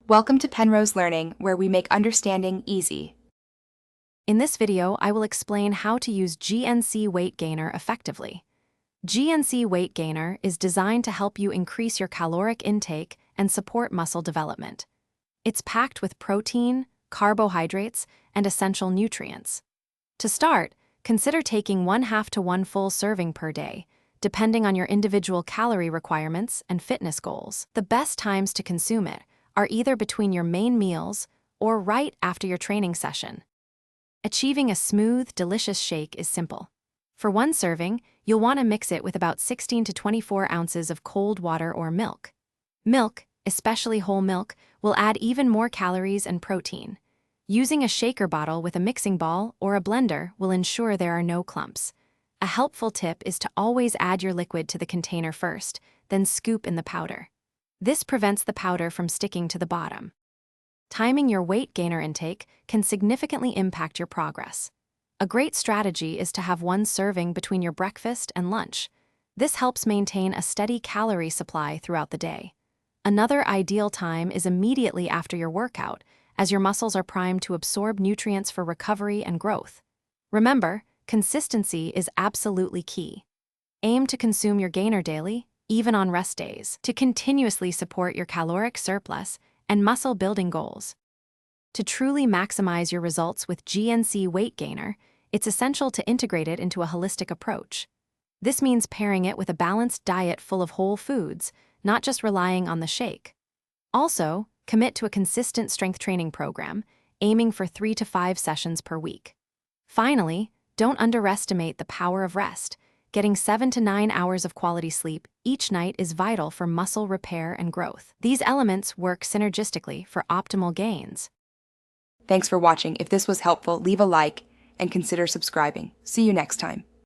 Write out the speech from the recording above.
Welcome to Penrose Learning, where we make understanding easy. In this video, I will explain how to use GNC Weight Gainer effectively. GNC Weight Gainer is designed to help you increase your caloric intake and support muscle development. It's packed with protein, carbohydrates, and essential nutrients. To start, consider taking 1/2 to 1 full serving per day, depending on your individual calorie requirements and fitness goals. The best times to consume it are either between your main meals or right after your training session. Achieving a smooth, delicious shake is simple. For one serving, you'll want to mix it with about 16 to 24 ounces of cold water or milk. Milk, especially whole milk, will add even more calories and protein. Using a shaker bottle with a mixing ball or a blender will ensure there are no clumps. A helpful tip is to always add your liquid to the container first, then scoop in the powder. This prevents the powder from sticking to the bottom. Timing your weight gainer intake can significantly impact your progress. A great strategy is to have one serving between your breakfast and lunch. This helps maintain a steady calorie supply throughout the day. Another ideal time is immediately after your workout, as your muscles are primed to absorb nutrients for recovery and growth. Remember, consistency is absolutely key. Aim to consume your gainer daily, even on rest days, to continuously support your caloric surplus and muscle-building goals. To truly maximize your results with GNC Weight Gainer, it's essential to integrate it into a holistic approach. This means pairing it with a balanced diet full of whole foods, not just relying on the shake. Also, commit to a consistent strength training program, aiming for 3 to 5 sessions per week. Finally, don't underestimate the power of rest. Getting 7 to 9 hours of quality sleep each night is vital for muscle repair and growth. These elements work synergistically for optimal gains. Thanks for watching. If this was helpful, leave a like and consider subscribing. See you next time.